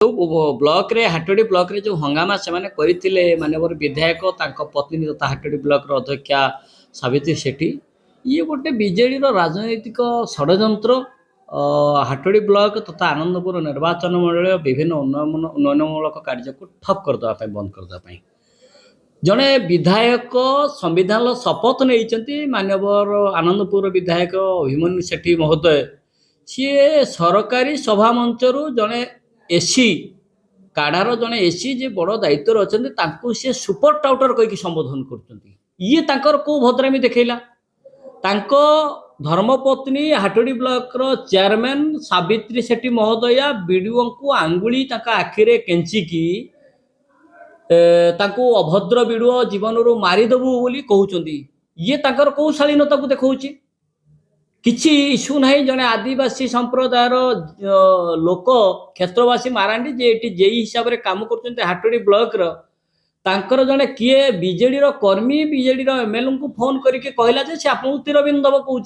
Block रे हाटोडी block रे जो हंगामा से माने करथिले माननीय विधायक तांको पत्नी तथा हाटोडी ब्लॉक रो अध्यक्षा सावित्री सेठी ये गोटे बीजेडी रो राजनैतिक षड्यंत्र हाटोडी ब्लॉक तथा आनंदपुर निर्वाचन मंडल विभिन्न उन्नयनमूलक कार्य को ठप करदे बंद करदे जड़े विधायक संविधान शपथ नहीं माननीय आनंदपुर विधायक अभिमन्यु सेठी महोदय सी सरकारी सभा मंचरू जड़े एसी काढ़ार जड़े एसी जे बड़ दायित्व अच्छा सी सुपर टाउटर कहीकि संबोधन कर कौ भद्रामी देखला धर्मपत्नी हाटोडी ब्लॉक चेयरमैन सावित्री सेठी महोदया वीडियो को आंगुली आखिरे केंचिकी अभद्र वीडियो जीवन रू मारिदेबू बोली कहउचंदी ये ताकर कौ शालीनता को देखौची किसी इश्यू नहीं जड़े आदिवासी संप्रदायर लोक क्षेत्रवासी मारांडी जे एटी जेई हिसाब से काम कर हाटोडी ब्लॉक तांकर जड़े किए बीजेडी कर्मी बीजेडी एमएलए को फोन करके कहला जे से आपको तीरबिंद दब कहूँ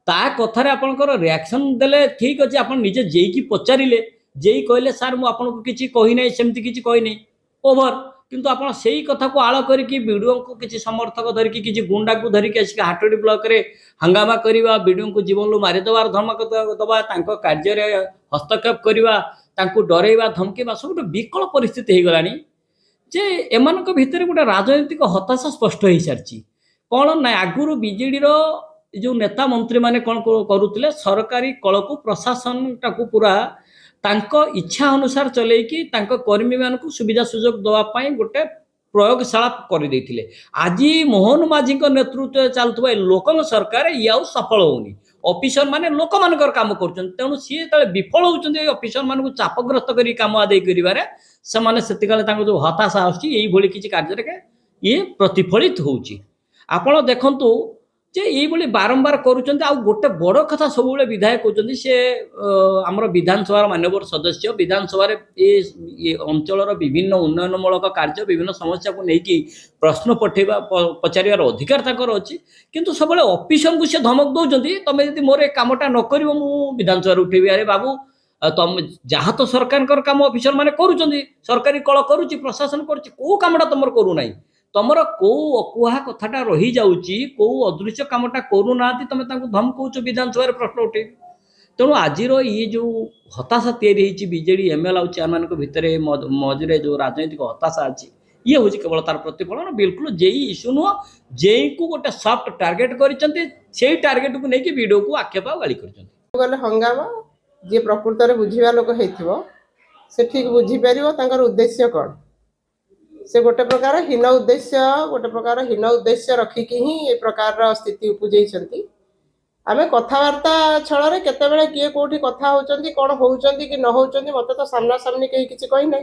ता कथार आपंकर रिएक्शन देले ठीक अच्छे आप निजे जेई पचारे जेई कहले सार मुझे किसी कही ना सेमती किसी कही नहीं ओभर किंतु आप सही कथा को आड़ करके वीडियो को किसी समर्थक धरिकी किसी गुंडा को धरिकी आसिक हाटोडी ब्लॉक रे हंगामा करवा वीडियो को जीवन मारिदेवार धमक दबा कार्य हस्तक्षेप करवा डरवा धमकेवा सब गोटे विकल परिस्थिति हो गलानी जे एमान भितर गोटे राजनैतिक हताशा स्पष्ट हो सारी कौन ना आगुरी बीजेडी जो नेता मंत्री माने कौन करुले सरकारी कल को प्रशासन टाक पूरा तांको इच्छा अनुसार चलैकी कर्मी मान सुविधा सुजोग दवापाई गोटे प्रयोगशाला कर आज मोहन माझी नेतृत्व चलुवा लोक सरकार ये सफल होनी ऑफिसर माने लोक मान काम कर तेणु सी विफल होती ऑफिसर मान चापग्रस्त कर कम आदाय कर जो हताशा आसो किसी कार्य ये प्रतिफलित होपण देखु जे ये बारंबार करुँच आ गोटे बड़ कथा सब विधायक कहते सी आमर विधानसभा माननीय सदस्य विधानसभा ये अंचल विभिन्न उन्नयनमूलक कार्य विभिन्न समस्या को लेकिन प्रश्न पठेवा पचार अधिकार तक अच्छी किंतु सब ऑफिसर को सी धमक दौरान तुम यदि मोर कामटा न कर विधानसभा उठेबी अरे बाबू तुम जहाँ तो सरकार काम ऑफिसर माने करुँच सरकारी कल करुच्ची प्रशासन करो कामटा तुम करूना तुमर कौ अकुहा कथाटा रही जाऊँगी कौ अदृश्य कामटा करूना तुम धमकाउच विधानसभा प्रश्न उठे तेणु आज ये जो हताशा या बीजेडी एमएल आउ चेयरमैन भितर मझे जो राजनैतिक हताशा अच्छी ये हूँ केवल तार प्रतिफलन बिल्कुल जेई इश्यू नुह जेई को गोटे सफ्ट टार्गेट कर टार्गेट को लेकिन वीडियो को आक्षेप गाड़ी कर हंगामा जी प्रकृत में बुझा लोक से ठीक बुझीपर उद्देश्य कौन से गोटे प्रकार हीन उद्देश्य रखिकी ही ये प्रकार स्थिति उपजे आमे कथबार्ता छल केते किए कौटी कथा होचंती कौन होचंती कि न होचंती मत तो सामना सामनी कहीं किसी कही ना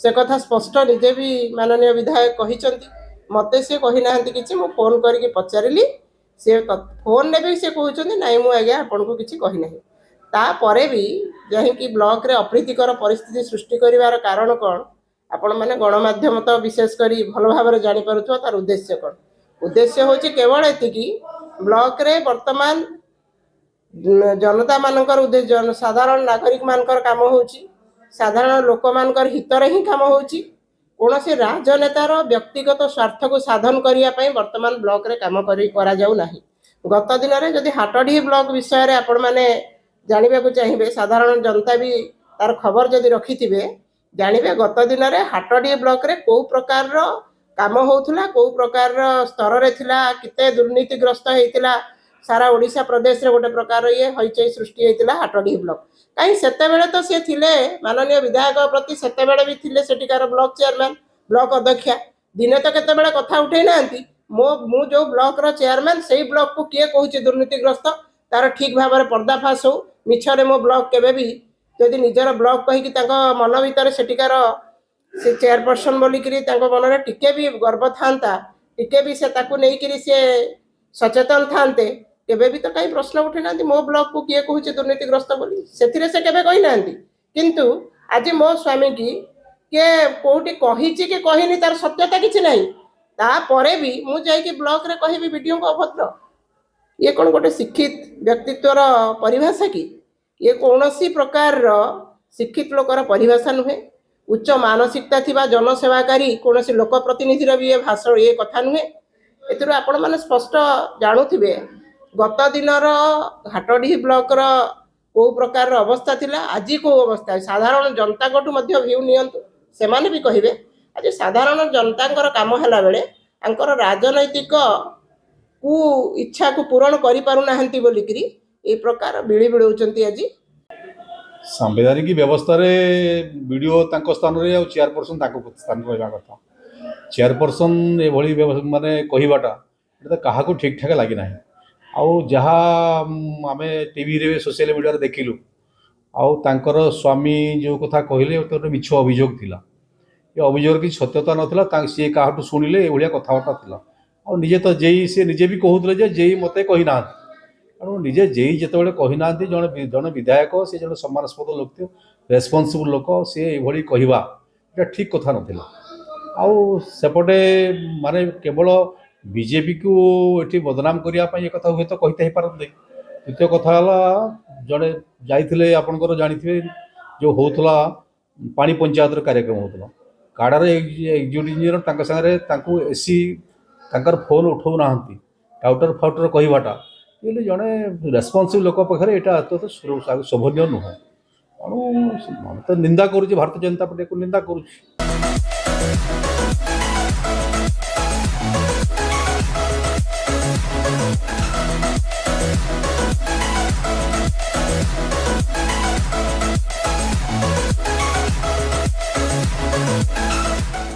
से कथा स्पष्ट निजे भी माननीय विधायक कहिचंती मते से कही ना कि मु फोन करके पचारि से फोन ने भी से कहते नाई मु आज्ञा आपन को किसी कही ना तापर भी जहाँकि ब्लॉक रे अप्रीतिकर परिस्थिति सृष्टि करिवार कारण कौन आपण मैंने गणमाध्यम तो विशेषकर भल भाव जापर तार उद्देश्य कौन उद्देश्य हूँ केवल एति ब्लॉक रे वर्तमान जनता मानकर उद्देश्य साधारण नागरिक मानकर काम हो साधारण लोक मानकर हितर ही काम हो कौन से राजनेतार व्यक्तिगत स्वार्थ को साधन करने वर्तमान ब्लॉक रे काम करा जाऊ नाही गत दिन में जदि हाटडी ब्लॉक विषय आपण मैंने जानवा को चाहिए साधारण जनता भी तार खबर जदि रखि जानवे गत दिन में हाटडी ब्लॉक रे कौ प्रकार काम होउथला कौ प्रकार स्तर रे थिला किते दुर्नीतिग्रस्त होइतिला सारा ओडिशा प्रदेश रे गोटे प्रकार ये हईचई सृष्टि होइतिला हाटडी ब्लॉक कहीं सेते बेले तो सी थिले माननीय विधायक प्रति सेते बेले भी थिले सेटिकार ब्लॉक चेयरमैन ब्लॉक अध्यक्षा दिने तो केते बेले कथा उठै नांती मु जो ब्लॉक रो चेयरमैन सेही ब्लॉक को किए कहूची दुर्नीतिग्रस्त तार ठीक भाव में पर्दाफाश हो मिछरे मो ब्लॉक केबे भी जदि निजर ब्लॉक कहीकि मन भर सेटिकार से चेयरपर्सन बोलिक मन में टिके भी गर्व था टिके भी से नहीं सी सचेतन थाते केबे भी तो कहीं प्रश्न उठे ना मो ब्लॉक को किए कहूँ दुर्नीतिग्रस्त बोली से केबे कही ना किंतु आज मो स्वामी की किए कौटी कही कि कहनी तार सत्यता किसी ना तापर भी मुझे ब्लॉक रे कहि वीडियो को अभद्र ये कौन गोटे शिक्षित व्यक्तित्वर परिभाषा कि ये कौन सी प्रकार ଶିକ୍ଷିତ ଲୋକର ପରିଭାଷା ନୁହେଁ। ଉଚ୍ଚ ମାନସିକତା ଥିବା ଜନସେବାକାରୀ କୌଣସି ଲୋକପ୍ରତିନିଧିର ବି ଏ ଭାଷଣ ଏ କଥା ନୁହେଁ। ଏଥିରୁ ଆପଣମାନେ ସ୍ପଷ୍ଟ ଜାଣୁଥିବେ ଗତ ଦିନର ହାଟଡିହି ବ୍ଲକର କେଉଁ ପ୍ରକାରର ଅବସ୍ଥା ଥିଲା, ଆଜି କେଉଁ ଅବସ୍ଥା। ସାଧାରଣ ଜନତାଙ୍କଠୁ ମଧ୍ୟ ଭ୍ୟୁ ନିଅନ୍ତୁ, ସେମାନେ ବି କହିବେ ଆଜି ସାଧାରଣ ଜନତାଙ୍କର କାମ ହେଲା ବେଳେ ତାଙ୍କର ରାଜନୈତିକ କୁ ଇଚ୍ଛାକୁ ପୂରଣ କରିପାରୁନାହାନ୍ତି ବୋଲିକିରି ଏ ପ୍ରକାର ବିଳି ବିଳଉଛନ୍ତି। ଆଜି ସାମ୍ବିଧାନିକ ବ୍ୟବସ୍ଥାରେ ବିଡ଼ିଓ ତାଙ୍କ ସ୍ଥାନରେ ଆଉ ଚେୟାରପର୍ସନ୍ ତାଙ୍କ ସ୍ଥାନରେ ରହିବା କଥା। ଚେୟାରପର୍ସନ୍ ଏଭଳି ମାନେ କହିବାଟା ଏଇଟା ତ କାହାକୁ ଠିକ୍ ଠାକ୍ ଲାଗିନାହିଁ। ଆଉ ଯାହା ଆମେ ଟିଭିରେ ସୋସିଆଲ ମିଡ଼ିଆରେ ଦେଖିଲୁ, ଆଉ ତାଙ୍କର ସ୍ୱାମୀ ଯେଉଁ କଥା କହିଲେ ଗୋଟେ ମିଛ ଅଭିଯୋଗ ଥିଲା। ଏ ଅଭିଯୋଗର କିଛି ସତ୍ୟତା ନଥିଲା। ସିଏ କାହାଠୁ ଶୁଣିଲେ ଏଭଳିଆ କଥାବାର୍ତ୍ତା ଥିଲା। ଆଉ ନିଜେ ତ ସେ ନିଜେ ବି କହୁଥିଲେ ଯେ ଜେଇ ମୋତେ କହିନାହାନ୍ତି। ତେଣୁ ନିଜେ ଜେଇ ଯେତେବେଳେ କହିନାହାନ୍ତି, ଜଣେ ବିଧାୟକ, ସେ ଜଣେ ସମ୍ମାନସ୍ପଦ ଲୋକ, ରେସ୍ପନ୍ସିବୁଲ୍ ଲୋକ, ସେ ଏଭଳି କହିବା ଏଇଟା ଠିକ୍ କଥା ନଥିଲା। ଆଉ ସେପଟେ ମାନେ କେବଳ ବିଜେପିକୁ ଏଠି ବଦନାମ କରିବା ପାଇଁ ଏ କଥା ହୁଏତ କହିତେ ହେଇପାରନ୍ତି। ଦ୍ୱିତୀୟ କଥା ହେଲା, ଜଣେ ଯାଇଥିଲେ, ଆପଣଙ୍କର ଜାଣିଥିବେ ଯେଉଁ ହେଉଥିଲା ପାଣି ପଞ୍ଚାୟତର କାର୍ଯ୍ୟକ୍ରମ ହେଉଥିଲା, କାଡ଼ାରେ ଏକ୍ଜିକ୍ୟୁଟିଭ୍ ଇଞ୍ଜିନିୟର ତାଙ୍କ ସାଙ୍ଗରେ ତାଙ୍କୁ ଏସି ତାଙ୍କର ଫୋନ୍ ଉଠାଉନାହାନ୍ତି, ଟାଉଟର ଫାଉଟର କହିବାଟା ହେଲେ ଜଣେ ରେସ୍ପନ୍ସିବଲ୍ ଲୋକ ପାଖରେ ଏଇଟା ଅତ୍ୟନ୍ତ ଶୋଭନୀୟ ନୁହେଁ। ତେଣୁ ତ ନିନ୍ଦା କରୁଛି, ଭାରତୀୟ ଜନତା ପାର୍ଟିକୁ ନିନ୍ଦା କରୁଛି।